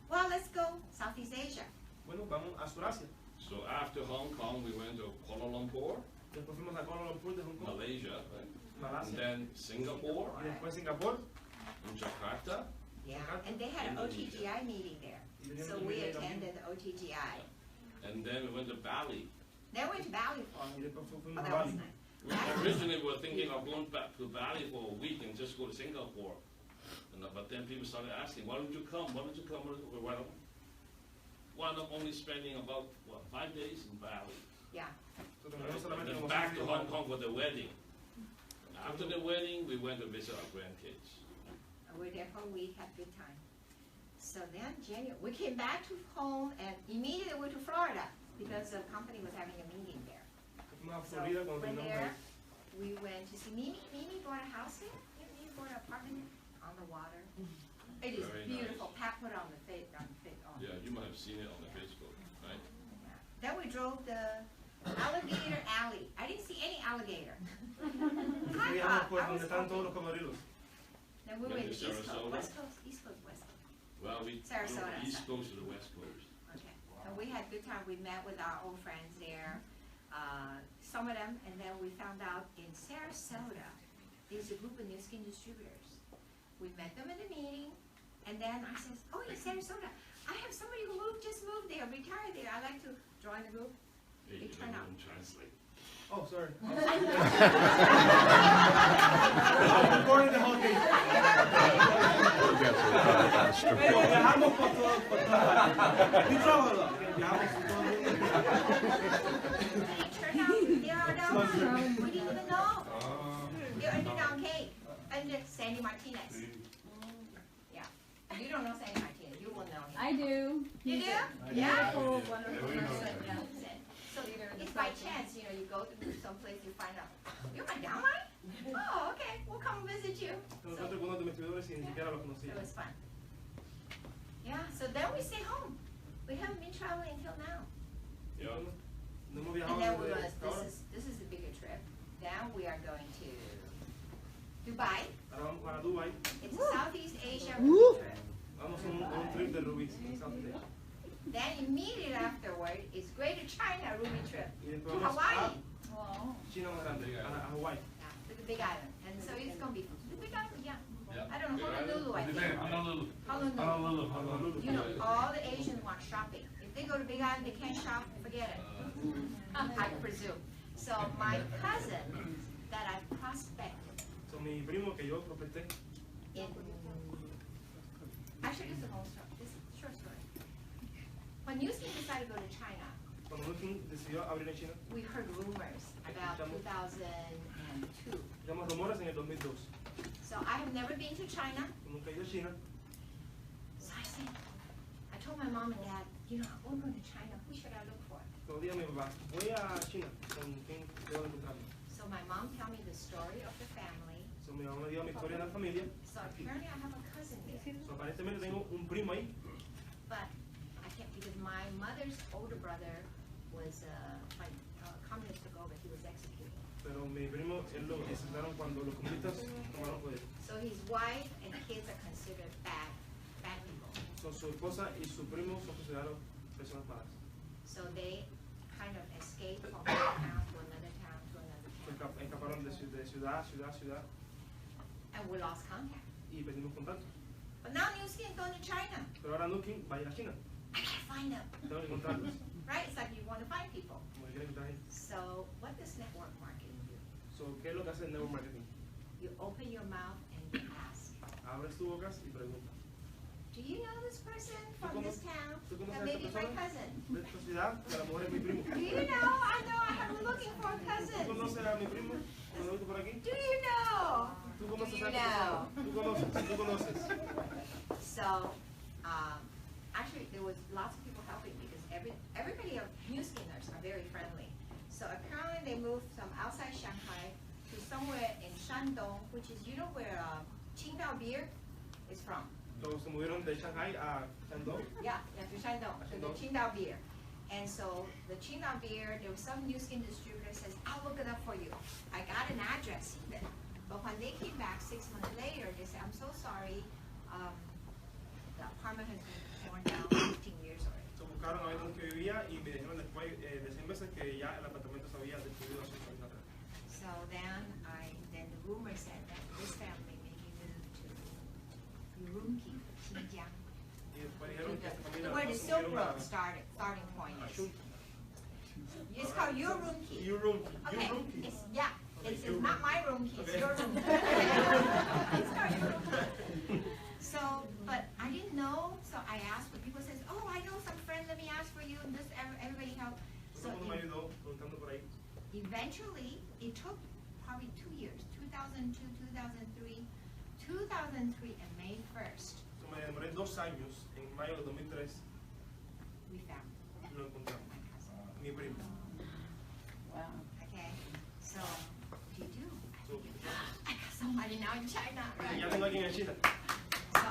well, let's go Southeast Asia. Bueno, vamos a Surasia. So after Hong Kong, we went to Kuala Lumpur, Después fuimos a Kuala Lumpur de Hong Kong, Malaysia, right? And Malasia, then Singapore, y después Singapur. and Jakarta, Yeah, and they had an OTGI meeting there. So we attended the OTGI. and then we went to Bali. Then we went to Bali for, Y después oh, fuimos a that was Bali. nice. Originally, we were thinking of going back to Bali for a week and just go to Singapore. But then people started asking, why don't you come? Why don't you come? Why not only spending about, 5 days in Bali? Yeah. Entonces, no And solamente then como back to cinco Hong días. Kong for the wedding. After the wedding, we went to visit our grandkids. We were there for a week, had a good time. So then January, we came back to home and immediately went to Florida because the company was having a meeting there. Fuimos a So Florida cuando when terminamos there, ahí. we went to see Mimi. Mimi bought a house there. Mimi bought an apartment on the water. It is Very beautiful. nice. Pat put it on the Yeah, you might have seen it on the Facebook, right? Yeah. Then we drove the alligator alley. I didn't see any alligator. I Viajamos thought, por I donde was están todos hoping. los cocodrilos. Then we went to Went to East Coast, Sarasota? West Coast, East Coast, West Coast. Well, we Sarasota, went East so- Coast to the West Coast. Okay. And we had a good time. We met with our old friends there, some of them, and then we found out in Sarasota, there's a group of new skin distributors. We met them in the meeting, and then I says, oh, yeah, Sarasota, I have somebody who just moved there, retired there. I'd like to join the group. Hey, They you turn don't out. even translate. Oh, sorry. I'm recording the whole thing. Pero viajamos por todo, You travel a lot. Viajamos por todo el mundo. It turned out they are down, we didn't even know. They're under down Cape, under Sandy Martinez. Yeah. You don't know Sandy Martinez, you will know him. I do. You He's do? a Yeah. Wonderful, wonderful person, yeah. So it's by chance, you go to someplace, you find out, you're my downline? Oh, okay, we'll come visit you. So Nosotros algunos de mis distribuidores y ni siquiera los it conocía. was fun. Yeah, so then we stay home. We haven't been traveling until now. Yeah. No hemos And viajado then we desde was, ahora. this is a bigger trip. Then we are going to Dubai. Ahora vamos para Dubai. It's a Southeast Asia trip. Vamos a un trip de Rubis en Southeast Asia. Then immediately afterward is Greater China Ruby trip Y to después vamos Hawaii. Wow. a China más grande, a Hawaii. Yeah, to the Big Island. And so it's gonna be the Big Island, yeah. Yeah. I don't know, Honolulu, I think. Honolulu. Honolulu. Honolulu. You know, all the Asians want shopping. If they go to Big Island, they can't shop, forget it. I presume. So my cousin that I prospected So, mi primo que yo prospecté, in, actually this is a long story, this is a short story. When Newskin decided to go to China, cuando Newton decidió abrir en China, we heard rumors about 2002. llamamos rumores en el 2002. So I have never been to China. Nunca he ido a China. So I said, I told my mom and dad, we're going to China. Who should I look for? Todo día mi papá, voy a China, ¿con quién debo encontrarme? So my mom told me the story of the family. So, mi mamá me dio mi historia de la familia. So apparently I have a cousin there. So, aparentemente tengo un primo ahí, But I can't, because my mother's older brother was, communists took over, he was executed. pero mi primo, él lo asesinaron cuando los comunistas tomaron poder. So his wife and kids are considered bad people. So, su esposa y su primo son considerados personas malas. So they kind of escaped from one town to another town to another town. Escaparon de ciudad, ciudad, And we lost contact. y perdimos contacto. But now New Skin going to China. Pero ahora Nukin va a ir a China. I gotta find them. Tengo que encontrarlos. Right? It's like you want to find people. Como que quieren encontrar gente. So what does network marketing do? So, ¿qué es lo que hace el network marketing? You open your mouth and you ask, Abres tu boca y preguntas. do you know this person from ¿Tú this town? ¿Tú conoces That a may esta be my persona? cousin. De esta ciudad, que a lo mejor es mi primo. Do you know? I'm looking for a ¿Tú cousin. conoces a mi primo? ¿Lo he visto por aquí? Do you know? ¿Tú Do conoces you a esta persona? know? ¿Tú conoces? ¿Tú conoces? So, actually, there was lots of people helping because everybody of New Skinners are very friendly. So apparently they moved from outside Shanghai to somewhere in Shandong, which is, you know where Qingdao beer is from? Todos se movieron de Shanghai a Shandong. Yeah, to Shandong, to the Qingdao beer. And so the Qingdao beer, there was some New Skin distributor says, I'll look it up for you. I got an address even. But when they came back 6 months later, they said, I'm so sorry, the apartment has been torn down 15 years already. Se buscaron a ver dónde que vivía y me dijeron después de 6 meses que ya el apartamento se había destruido hace 6 años atrás. So then the rumor said that this family maybe moved to Urumqi, Xinjiang. Y después dijeron que esta familia Where the se Silk movieron Road starting point a is. Shunki. It's called Urumqi. Urumqi. Okay, Urumqi. it's not my room key, it's Okay. your room. It's called Urumqi. So, but I didn't know, so I asked, but people says, oh, I know some friend, let me ask for you, and this, everybody helped. So Todo el mundo me ayudó preguntando por ahí. eventually, it took probably 2 years, 2002, 2003, 2003, and May 1st, So, me demoré 2 años, en mayo de 2003 we found lo encontramos, my cousin. mi primo. Wow. Okay, so, what do you do? So, I got somebody now in China, right? ya tengo alguien en China. So I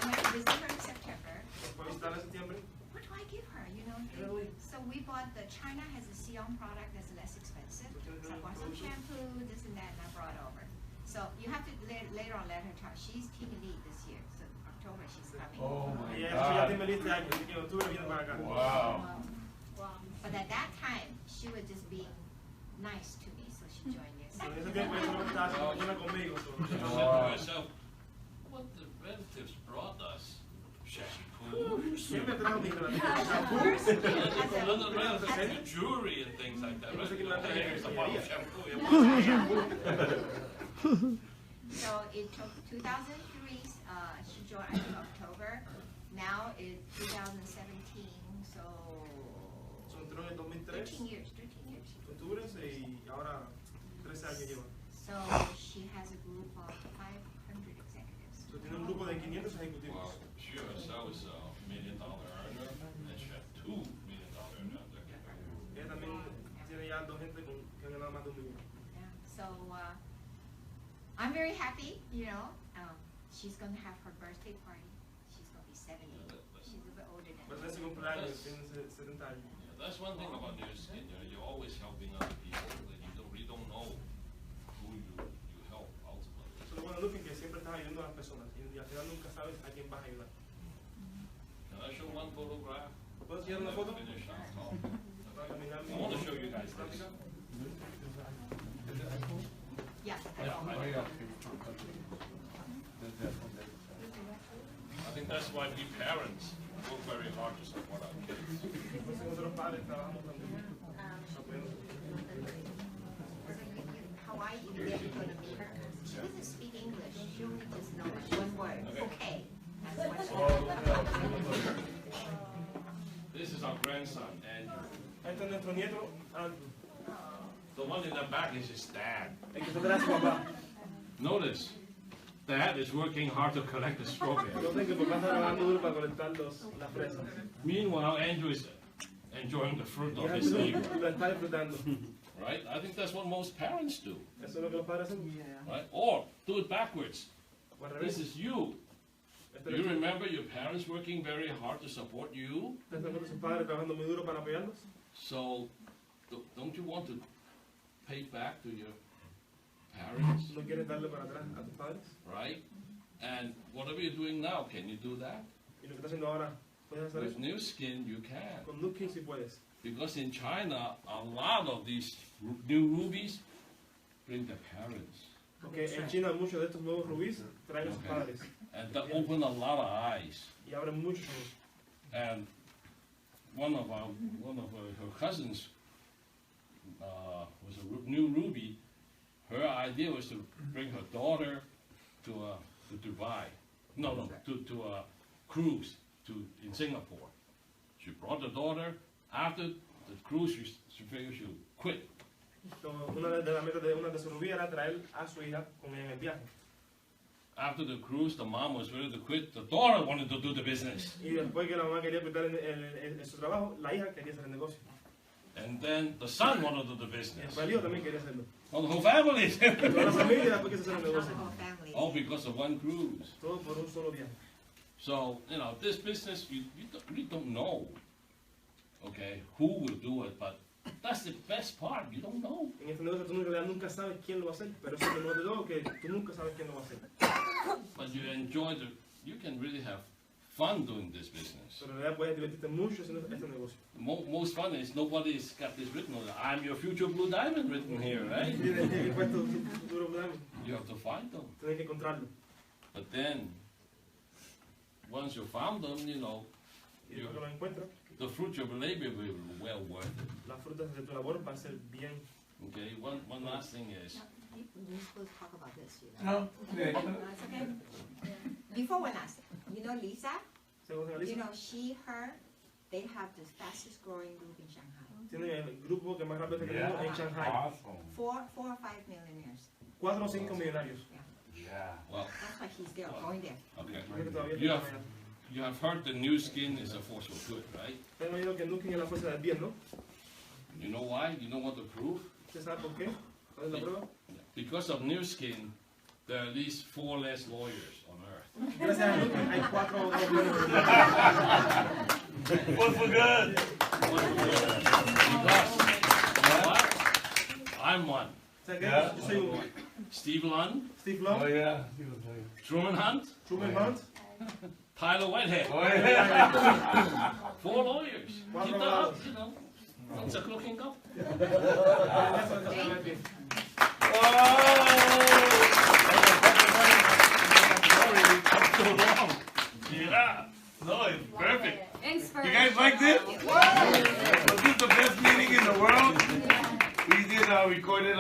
went to visit her in September. Después de visitarla en septiembre, What do I give her, you know? Really? So we bought China has a Sion product that's less expensive. So I bought some shampoo, this and that, and I brought over. So you have to later on let her talk. She's team lead this year, so October she's coming. Oh my y ella ya tiene God. lista de años, así que en octubre viene para acá. Wow. But at that time, she was just being nice to me, so she joined me. So, en ese tiempo ella solo estaba haciendo una conmigo. So, You know, Wow. to yourself, what the relatives brought us, shampoo, siempre trajo mi little relatives, and jewelry and things like that, right? Okay, here's a bottle of shampoo. So it took 2003, she joined in October. Now it's 2017, so So, entró en el 2003, 13 years. octubre, y ahora 13 años lleva. So she has a group of 500 executives. So, tiene un grupo de 500 Wow, ejecutivos. she herself is a $1 million earner, and she had $2 million earner. Ella también tiene ya 2 gente que han ganado más de $1 millón. Yeah. So I'm very happy, you know. She's going to have her birthday party. She's going to be 70. She's a bit older than Pero me. de ese cumpleaños, tiene 70 años. Yeah, that's one thing about New Skin, you're always helping other people, and you really don't know who you help ultimately. Eso es lo bueno, Luffy, que siempre estás ayudando a las personas y al final nunca sabes a quién vas a ayudar. Can I show one photograph? ¿Puedo enseñar una foto? Finish our talk. Para terminar mi I want to show you guys this. práctica. Yeah. Yeah, I think that's why we parents work very hard to support our kids. Entonces nosotros padres trabajamos también. apoyando. Hawaii, you're going to meet her. She doesn't speak English. She only just knows one word. Okay. That's what she knows. This is our grandson, Andrew. Este es nuestro nieto, Andrew. The one in the back is his dad. El que se trae a su papá. Notice, Dad is working hard to collect the strawberries. Yo sé que papá está trabajando duro para colectar las fresas. Meanwhile, Andrew is enjoying the fruit Y of his labor. lo está disfrutando. Right? I think that's what most parents do. Eso es lo que los padres hacen. Right? Or do it backwards. O al This revés. is you. Este You es remember your parents working very hard to support you? sus padres trabajando muy duro para apoyarlos. So, don't you want to pay back to your parents? No quieres darle para atrás a tus padres. Right? And whatever you're doing now, can you do that? Y lo que está haciendo ahora, ¿Puedes hacer With eso? new skin, you can. Con New Skin sí puedes. Because in China, a lot of these new rubies bring their parents. Porque en China muchos de estos nuevos rubíes traen a sus padres And that open a lot of eyes. y abren muchos ojos. And one of her cousins was a new ruby. Her idea was to bring her daughter to Dubai. No, to a cruise in Singapore. She brought the daughter. After the cruise, she figured she would quit. Una de las metas de una de sus rubíes era traer a su hija con ella en el viaje. After the cruise, the mom was ready to quit. The daughter wanted to do the business. Y después que la mamá quería quitar en su trabajo, la hija quería hacer el negocio. And then the son wanted to do the Y business. después el hijo también quería hacerlo. Well, the whole family. Toda la familia después quiso hacer el The negocio. whole family. All because of one cruise. Todo por un solo viaje. So, this business, you really don't know, okay, who will do it, but that's the best part, you don't know. En este negocio tú nunca sabes quién lo va a hacer, pero eso es lo de todo, que tú nunca sabes quién lo va a hacer. But you can really have fun doing this business. Pero en realidad puedes divertirte mucho haciendo este negocio. Most fun is nobody's got this written on it. I'm your future blue diamond written here, right? Tienes que puesto tu futuro diamond. You have to find them. Tienes que encontrarlo. But then, once you found them, Y después que lo encuentras, the fruit of your labor will be well worth it. las frutas de tu labor van a ser bien. Okay, one last thing is, You're supposed to talk about this, you know. No, it's okay. Before one last thing, you know Lisa? Según You Lisa, know, her, they have the fastest growing group in Shanghai. tienen el grupo que más rápido está creciendo en Shanghai. Four or five millionaires. 4 o 5 millonarios. well, That's why he's there, going there. okay. Creo que todavía You está have, you have heard the new skin is a force of good, right? Tengo oído que New Skin es la fuerza del bien, ¿no? You know why? You know what the proof? ¿Usted sabe por qué? ¿Cuál es la prueba? Because of new skin, there are at least 4 less lawyers on earth. Gracias a New Skin hay 4 o 2 millones de One for good. Because, you know what? I'm one. O sea que Yeah. yo soy un Steve Lund, Steve Oh Long, yeah. Truman Hunt, Truman Hunt, Tyler Whitehead. Oh yeah. 4 lawyers. Cuatro Keep that abogados. up, you know. It's a looking up. Yeah. No, it's perfect. Inspiration. You guys like this? Was this the best meeting in the world? We did recorded